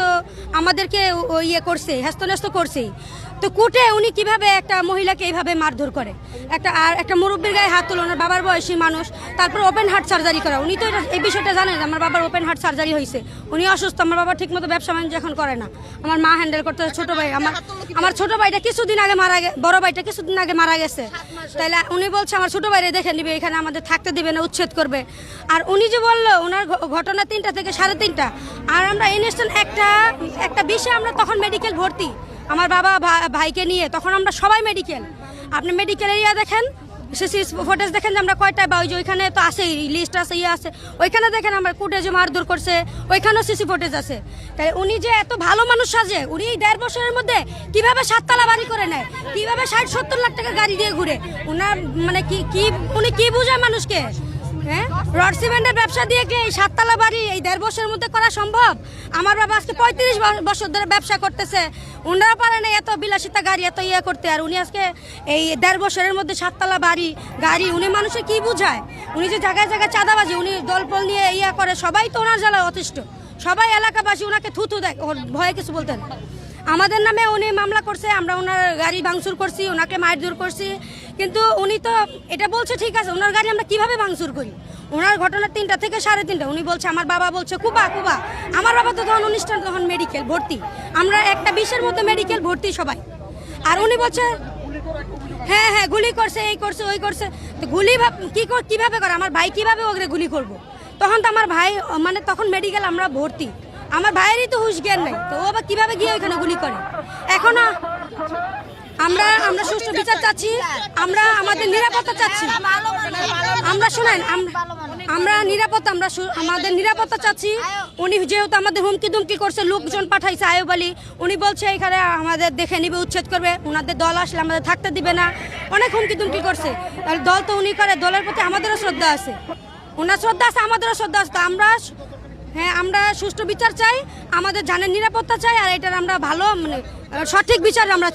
তো আমাদেরকে ইয়ে করছে, হ্যাস্তন্যস্ত করছেই। তো কোর্টে উনি কিভাবে একটা মহিলাকে এইভাবে মারধর করে, একটা মুরব্বীর গায়ে হাত তুলে, ওনার বাবার বয়সী মানুষ, তারপর ওপেন হার্ট সার্জারি করা। উনি তো এই বিষয়টা জানেন, আমার বাবার ওপেন হার্ট সার্জারি হয়েছে, উনি অসুস্থ, আমার বাবা ঠিকমতো ব্যবসা বাণিজ্য এখন করে না, আমার মা হ্যান্ডেল করতে, ছোট ভাই, আমার ছোট ভাইটা কিছুদিন আগে বড় ভাইটা কিছুদিন আগে মারা গেছে। তাইলে উনি বলছে আমার ছোট ভাইরে দেখে নিবে, এখানে আমাদের থাকতে দিবে না, উচ্ছেদ করবে। আর উনি যে বললো ওনার ঘটনা 3টা থেকে 3:30, আর আমরা ইনস্ট্যান্ট একটা বিষয়ে আমরা তখন মেডিকেল ভর্তি, আমার বাবা ভাইকে নিয়ে, তখন আমরা সবাই মেডিকেল। আপনি মেডিকেল এরিয়া দেখেন, সিসি ফুটেজ দেখেন যে আমরা কয়টায় বা ওই যে ওইখানে তো আছে, লিস্ট আছে, ইয়ে আছে, ওইখানে দেখেন আমরা কোর্টে যে মারধর করছে, ওইখানেও সিসি ফুটেজ আছে। তাই উনি যে এত ভালো মানুষ সাজে, উনি এই 1.5 বছরের মধ্যে কিভাবে 7 তলা বাড়ি করে নেয়, কিভাবে 60-70 লাখ টাকা গাড়ি দিয়ে ঘুরে, উনার মানে উনি কি বুঝায় মানুষকে? হ্যাঁ, রড সিমেন্টের ব্যবসা দিয়ে কি এই 7 তলা বাড়ি এই 1.5 বছরের মধ্যে করা সম্ভব? আমার বাবা আজকে 35 বছর ধরে ব্যবসা করতেছে, ওনারা পারে না এত বিলাসিতা গাড়ি এত ইয়ে করতে, আর উনি আজকে এই 1.5 বছরের মধ্যে 7 তলা গাড়ি উনি মানুষের কি বুঝায়? উনি যে জায়গায় জায়গায় চাঁদাবাজি, উনি দলপল নিয়ে ইয়া করে, সবাই তো ওনার জ্বালায় অতিষ্ঠ, সবাই এলাকাবাসী ওনাকে থুথু দেয়, ওর ভয়ে কিছু বলতেন। আমাদের নামে উনি মামলা করছে, আমরা ওনার গাড়ি ভাঙচুর করছি, ওনাকে মারধর করছি, কিন্তু উনি তো এটা বলছে ঠিক আছে, ওনার গাড়ি আমরা কিভাবে ভাঙচুর করি? ওনার ঘটনা 3টা থেকে 3:30, উনি বলছে আমার বাবা বলছে কুবা। আমার বাবা তো তখন অনুষ্ঠান, তখন মেডিকেল ভর্তি, আমরা একটা 20-এর মধ্যে মেডিকেল ভর্তি সবাই। আর উনি বলছে হ্যাঁ গুলি করছে, এই করছে, ওই করছে। তো গুলি কিভাবে করে? আমার ভাই কিভাবে ওকে গুলি করবো? তখন তো আমার ভাই মানে তখন মেডিকেল আমরা ভর্তি, আমার ভাইয়েরই তো হুঁশ জ্ঞান নাই, তো ও আবার কিভাবে গিয়ে ওইখানে গুলি করে? এখনো আমরা সুষ্ঠু বিচার চাচ্ছি, আমরা আমাদের নিরাপত্তা চাচ্ছি, আমরা শুনেন, আমরা নিরাপত্তা, আমাদের নিরাপত্তা চাচ্ছি। উনি যেহেতু আমাদের হুমকি দুমকি করছে, লোকজন পাঠাইছে, আয়ুব আলী, উনি বলছে এখানে আমাদের দেখে নিবে, উচ্ছেদ করবে, ওনাদের দল আসলে আমাদের থাকতে দিবে না, অনেক হুমকি দুমকি করছে। দল তো উনি করে, দলের প্রতি আমাদেরও শ্রদ্ধা আছে, ওনার শ্রদ্ধা আছে, আমাদেরও শ্রদ্ধা আছে। আমরা সুষ্ঠু বিচার চাই, আমাদের জানের নিরাপত্তা চাই, আর এটার আমরা ভালো মানে সঠিক বিচার আমরা